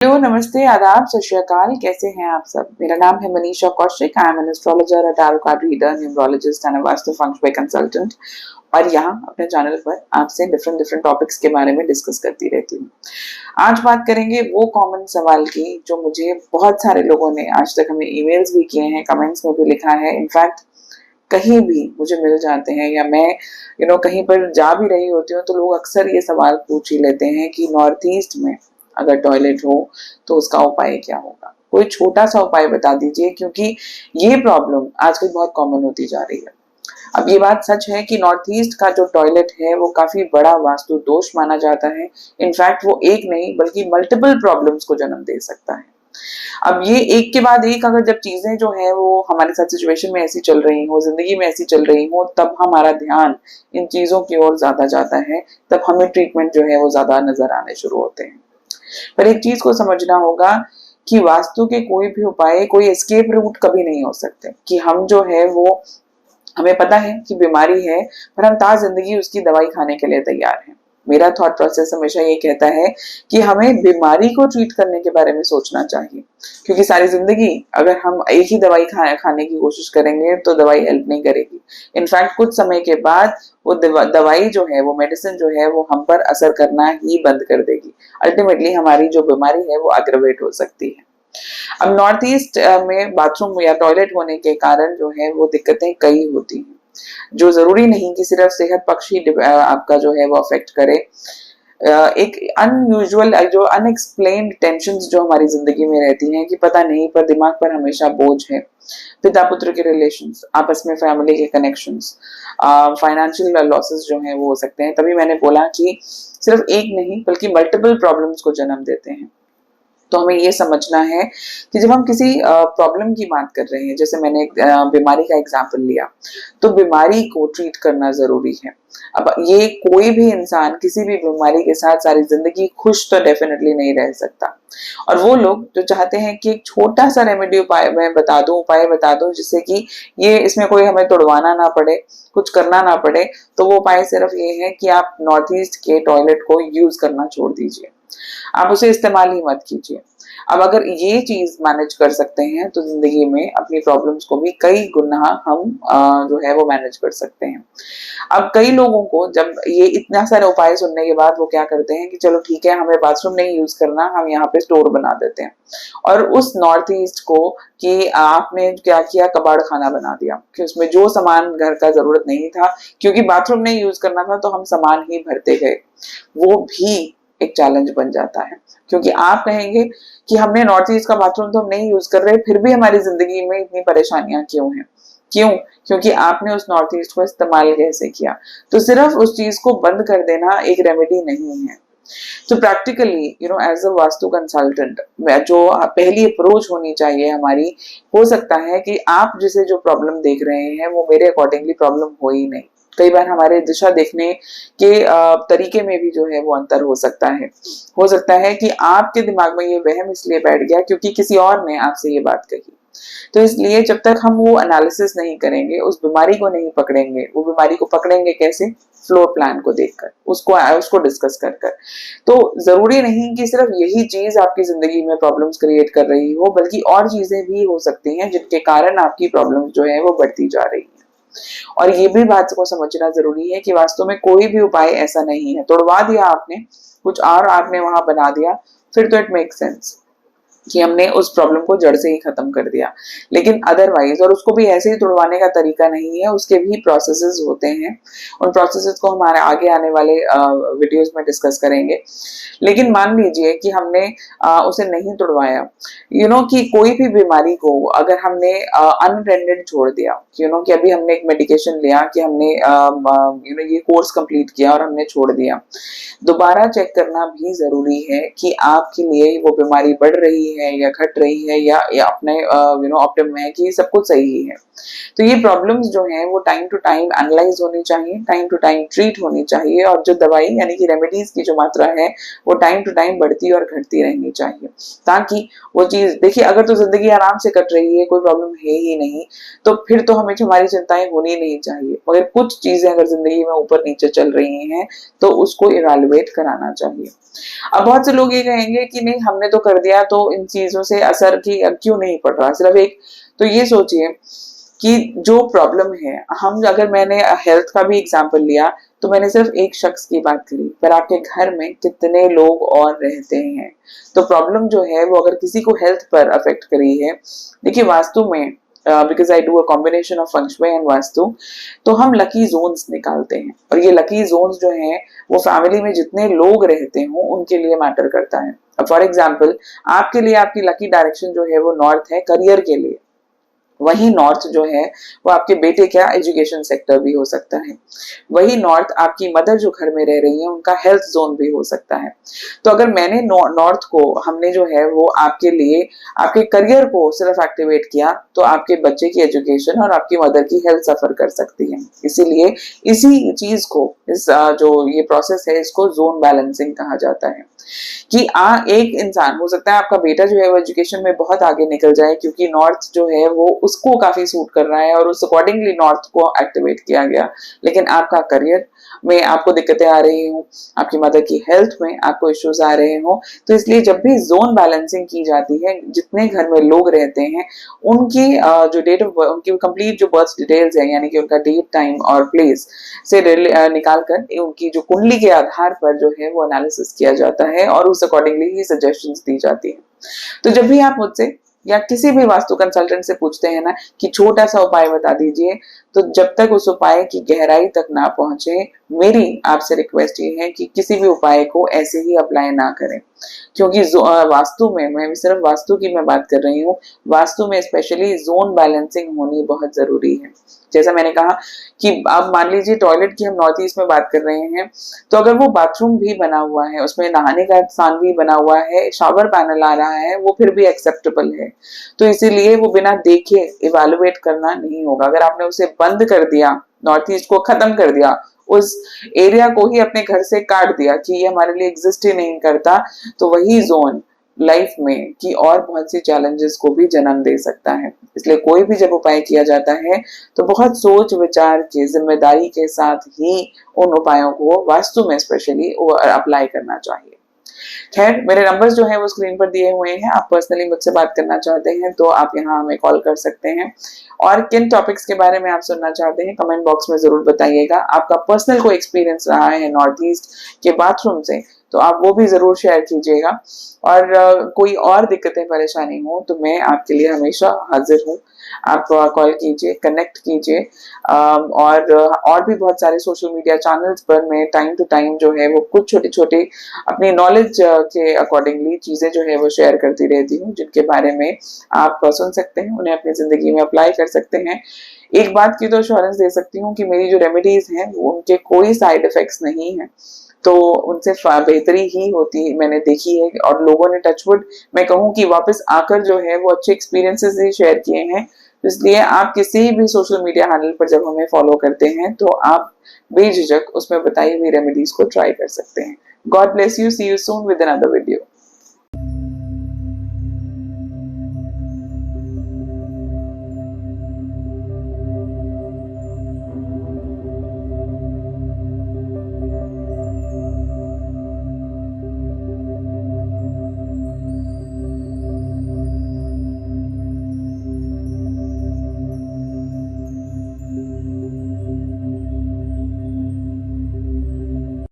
Hello, नमस्ते, आदाब, सत श्री अकाल। कैसे हैं आप सब? मेरा नाम है Manisha Kaushik. I am an astrologer, a tarot card reader, numerologist and a vastu feng shui consultant. और यहाँ अपने चैनल पर आपसे डिफरेंट डिफरेंट टॉपिक्स के बारे में डिस्कस करती रहती हूँ। आज बात करेंगे वो कॉमन सवाल की जो मुझे बहुत सारे लोगों ने आज तक हमें ईमेल्स भी किए हैं, कमेंट्स में भी लिखा है, इनफैक्ट कहीं भी मुझे मिल जाते हैं या मैं कहीं पर जा भी रही होती हूँ तो लोग अक्सर ये सवाल पूछ ही लेते हैं कि नॉर्थ ईस्ट में अगर टॉयलेट हो तो उसका उपाय क्या होगा। कोई छोटा सा उपाय बता दीजिए, क्योंकि ये प्रॉब्लम आजकल बहुत कॉमन होती जा रही है। अब ये बात सच है कि नॉर्थ ईस्ट का जो टॉयलेट है वो काफी बड़ा वास्तु दोष माना जाता है। इनफैक्ट वो एक नहीं बल्कि मल्टीपल प्रॉब्लम्स को जन्म दे सकता है। अब ये एक के बाद एक अगर जब चीजें जो है वो हमारे साथ सिचुएशन में ऐसी चल रही हो, जिंदगी में ऐसी चल रही हो, तब हमारा ध्यान इन चीजों की ओर ज्यादा जाता है, तब हमें ट्रीटमेंट जो है वो ज्यादा नजर आने शुरू होते हैं। पर एक चीज को समझना होगा कि वास्तु के कोई भी उपाय, कोई एस्केप रूट कभी नहीं हो सकते कि हम जो है वो, हमें पता है कि बीमारी है पर हम ता जिंदगी उसकी दवाई खाने के लिए तैयार हैं। मेरा थॉट प्रोसेस हमेशा ये कहता है कि हमें बीमारी को ट्रीट करने के बारे में सोचना चाहिए, क्योंकि सारी जिंदगी अगर हम एक ही दवाई खाने की कोशिश करेंगे तो दवाई हेल्प नहीं करेगी। इनफैक्ट कुछ समय के बाद वो दवाई जो है, वो मेडिसिन जो है वो हम पर असर करना ही बंद कर देगी। अल्टीमेटली हमारी जो बीमारी है वो अग्रवेट हो सकती है। अब नॉर्थ ईस्ट में बाथरूम या टॉयलेट होने के कारण जो है वो दिक्कतें कई होती हैं, जो जरूरी नहीं कि सिर्फ सेहत पक्ष ही आपका जो है वो अफेक्ट करे। एक अनयूजुअल, जो अनएक्सप्लेन्ड टेंशंस जो हमारी जिंदगी में रहती हैं कि पता नहीं, पर दिमाग पर हमेशा बोझ है। पिता पुत्र के रिलेशंस, आपस में फैमिली के कनेक्शंस, फाइनेंशियल लॉसेस जो हैं वो हो सकते हैं। तभी मैंने बोला कि सिर्फ एक नहीं बल्कि मल्टीपल प्रॉब्लम्स को जन्म देते हैं। तो हमें ये समझना है कि जब हम किसी प्रॉब्लम की बात कर रहे हैं, जैसे मैंने एक बीमारी का एग्जाम्पल लिया, तो बीमारी को ट्रीट करना जरूरी है। अब ये कोई भी इंसान किसी भी बीमारी के साथ सारी जिंदगी खुश तो डेफिनेटली नहीं रह सकता। और वो लोग जो चाहते हैं कि एक छोटा सा रेमेडी उपाय मैं बता दूं, उपाय बता दूं जिससे कि ये इसमें कोई हमें तोड़वाना ना पड़े, कुछ करना ना पड़े, तो वो उपाय सिर्फ ये है कि आप नॉर्थ ईस्ट के टॉयलेट को यूज करना छोड़ दीजिए, आप उसे इस्तेमाल ही मत कीजिए। अब अगर ये चीज मैनेज कर सकते हैं तो जिंदगी में अपनी प्रॉब्लम्स को भी कई गुना हम जो है वो मैनेज कर सकते हैं। अब कई लोगों को जब ये इतना सारे उपाय सुनने के बाद वो क्या करते हैं कि चलो ठीक है, हमें बाथरूम नहीं यूज करना, हम यहाँ पे स्टोर बना देते हैं। और उस नॉर्थ ईस्ट को कि आपने क्या किया, कबाड़ खाना बना दिया कि उसमें जो सामान घर का जरूरत नहीं था, क्योंकि बाथरूम नहीं यूज करना था तो हम सामान ही भरते गए। वो भी एक चैलेंज बन जाता है, क्योंकि आप कहेंगे कि हमने नॉर्थ ईस्ट का बाथरूम तो हम नहीं यूज कर रहे, फिर भी हमारी जिंदगी में इतनी परेशानियां क्यों हैं? क्यों? क्योंकि आपने उस नॉर्थ ईस्ट को इस्तेमाल कैसे किया। तो सिर्फ उस चीज को बंद कर देना एक रेमेडी नहीं है। तो practically as a Vastu consultant जो पहली अप्रोच होनी चाहिए हमारी, हो सकता है कि आप जिसे जो प्रॉब्लम देख रहे हैं वो मेरे अकॉर्डिंगली प्रॉब्लम हो ही नहीं। कई बार हमारे दिशा देखने के तरीके में भी जो है वो अंतर हो सकता है। हो सकता है कि आपके दिमाग में ये वहम इसलिए बैठ गया क्योंकि किसी और ने आपसे ये बात कही। तो इसलिए जब तक हम वो एनालिसिस नहीं करेंगे, उस बीमारी को नहीं पकड़ेंगे, वो बीमारी को पकड़ेंगे कैसे? फ्लोर प्लान को देखकर, उसको उसको डिस्कस कर कर। तो जरूरी नहीं कि सिर्फ यही चीज आपकी जिंदगी में प्रॉब्लम्स क्रिएट कर रही हो, बल्कि और चीजें भी हो सकती हैं जिनके कारण आपकी प्रॉब्लम्स जो है वो बढ़ती जा रही है। और ये भी बात को समझना जरूरी है कि वास्तव में कोई भी उपाय ऐसा नहीं है, तोड़वा दिया आपने कुछ और आपने वहां बना दिया, फिर तो इट मेक सेंस कि हमने उस प्रॉब्लम को जड़ से ही खत्म कर दिया। लेकिन अदरवाइज, और उसको भी ऐसे ही तुड़वाने का तरीका नहीं है, उसके भी प्रोसेसेस होते हैं। उन प्रोसेसेस को हमारे आगे आने वाले वीडियोस में डिस्कस करेंगे। लेकिन मान लीजिए कि हमने उसे नहीं तुड़वाया, कि कोई भी बीमारी को अगर हमने अनअटेंडेड छोड़ दिया, कि अभी हमने एक मेडिकेशन लिया, कि हमने ये कोर्स कंप्लीट किया और हमने छोड़ दिया, दोबारा चेक करना भी जरूरी है कि आपके लिए वो बीमारी बढ़ रही रही है या घट रही है या अपने ऑप्टिमम है कि सब कुछ सही है। तो ये प्रॉब्लम्स जो हैं वो टाइम टू टाइम एनालाइज होनी चाहिए, टाइम टू टाइम ट्रीट होनी चाहिए, और जो दवाई यानी कि रेमेडीज की जो मात्रा है वो टाइम टू टाइम बढ़ती और घटती रहनी चाहिए, ताकि वो चीज देखिए, अगर तो जिंदगी आराम से कट रही है, कोई प्रॉब्लम है ही नहीं, तो फिर तो हमें हमारी चिंताएं होनी नहीं चाहिए। मगर कुछ चीजें अगर जिंदगी में ऊपर नीचे चल रही हैं तो उसको इवैल्यूएट कराना चाहिए। अब बहुत से लोग ये कहेंगे कि नहीं हमने तो कर दिया, तो इन चीजों से असर की क्यों नहीं पड़ रहा। सिर्फ एक तो ये सोचिए कि जो प्रॉब्लम है, हम अगर मैंने हेल्थ का भी एग्जांपल लिया तो मैंने सिर्फ एक शख्स की बात करी, पर आपके घर में कितने लोग और रहते हैं। तो प्रॉब्लम जो है वो अगर किसी को हेल्थ पर अफेक्ट करी है, देखिए वास्तु में because I do a combination of feng shui and vastu, तो हम लकी जोन्स निकालते हैं, और ये लकी जोन्स जो हैं वो फैमिली में जितने लोग रहते हों उनके लिए मैटर करता है। अब फॉर एग्जाम्पल आपके लिए आपकी लकी डायरेक्शन जो है वो नॉर्थ है करियर के लिए, वही नॉर्थ जो है वो आपके बेटे का एजुकेशन सेक्टर भी हो सकता है, वही नॉर्थ आपकी मदर जो घर में रह रही है उनका हेल्थ जोन भी हो सकता है। तो अगर मैंने नॉर्थ को हमने जो है वो आपके लिए आपके करियर को सिर्फ एक्टिवेट किया, तो आपके बच्चे की एजुकेशन और आपकी मदर की हेल्थ सफर कर सकती है। इसीलिए इसी चीज को जो ये प्रोसेस है इसको जोन बैलेंसिंग कहा जाता है। कि एक इंसान हो सकता है आपका बेटा जो है वो एजुकेशन में बहुत आगे निकल जाए, क्योंकि नॉर्थ जो है वो उसको काफी सूट कर रहा है और उस अकॉर्डिंगली नॉर्थ को एक्टिवेट किया गया, लेकिन आपका करियर में आपको दिक्कतें आ रही हो, आपकी मदर की हेल्थ में आपको इश्यूज आ रहे हो, तो इसलिए जब भी जोन बैलेंसिंग की जाती है, जितने घर में लोग रहते हैं उनकी जो डेट ऑफ उनकी कंप्लीट जो बर्थ डिटेल्स है, यानी कि उनका डेट टाइम और प्लेस से निकाल कर उनकी जो कुंडली के आधार पर जो है वो एनालिसिस किया जाता है और उस अकॉर्डिंगली ही सजेशंस दी जाती है। तो जब भी आप मुझसे या किसी भी वास्तु कंसल्टेंट से पूछते हैं ना कि छोटा सा उपाय बता दीजिए, तो जब तक उस उपाय की गहराई तक ना पहुंचे, मेरी आपसे रिक्वेस्ट ये है कि किसी भी उपाय को ऐसे ही अप्लाई ना करें, क्योंकि वास्तु में, मैं सिर्फ वास्तु की मैं बात कर रही हूँ, वास्तु में स्पेशली जोन बैलेंसिंग होनी बहुत जरूरी है। जैसा मैंने कहा कि अब मान लीजिए टॉयलेट की हम नॉर्थ ईस्ट में बात कर रहे हैं, तो अगर वो बाथरूम भी बना हुआ है, उसमें नहाने का स्थान भी बना हुआ है, शावर पैनल आ रहा है, वो फिर भी एक्सेप्टेबल है। तो इसीलिए वो बिना देखे इवेलुएट करना नहीं होगा। अगर आपने उसे बंद कर दिया, नॉर्थ ईस्ट को खत्म कर दिया, उस एरिया को ही अपने घर से काट दिया कि ये हमारे लिए एग्जिस्ट ही नहीं करता, तो वही जोन लाइफ में की और बहुत सी चैलेंजेस को भी जन्म दे सकता है। इसलिए कोई भी जब उपाय किया जाता है तो बहुत सोच विचार के जिम्मेदारी के साथ ही उन उपायों को वास्तु में स्पेशली अप्लाई करना चाहिए। खैर, मेरे नंबर्स जो है वो स्क्रीन पर दिए हुए हैं, आप पर्सनली मुझसे बात करना चाहते हैं तो आप यहाँ हमें कॉल कर सकते हैं, और किन टॉपिक्स के बारे में आप सुनना चाहते हैं कमेंट बॉक्स में जरूर बताइएगा। आपका पर्सनल कोई एक्सपीरियंस रहा है नॉर्थ ईस्ट के बाथरूम से तो आप वो भी जरूर शेयर कीजिएगा, और कोई और दिक्कतें परेशानी हो तो मैं आपके लिए हमेशा हाजिर हूँ। आप कॉल कीजिए, कनेक्ट कीजिए, और भी बहुत सारे सोशल मीडिया चैनल्स पर मैं टाइम टू टाइम जो है वो कुछ छोटी छोटी अपनी नॉलेज के अकॉर्डिंगली चीजें जो है वो शेयर करती रहती हूँ, जिनके बारे में आप सुन सकते हैं, उन्हें अपनी जिंदगी में अप्लाई कर सकते हैं। एक बात की तो अश्योरेंस दे सकती हूँ कि मेरी जो रेमेडीज हैं उनके कोई साइड इफेक्ट्स नहीं है, तो उनसे बेहतरी ही होती मैंने देखी है, और लोगों ने टचवुड मैं कहूँ कि वापस आकर जो है वो अच्छे एक्सपीरियंसेस ही शेयर किए हैं। इसलिए आप किसी भी सोशल मीडिया हैंडल पर जब हमें फॉलो करते हैं तो आप बेझिझक उसमें बताई हुई रेमेडीज को ट्राई कर सकते हैं। God bless you, see you soon with another video.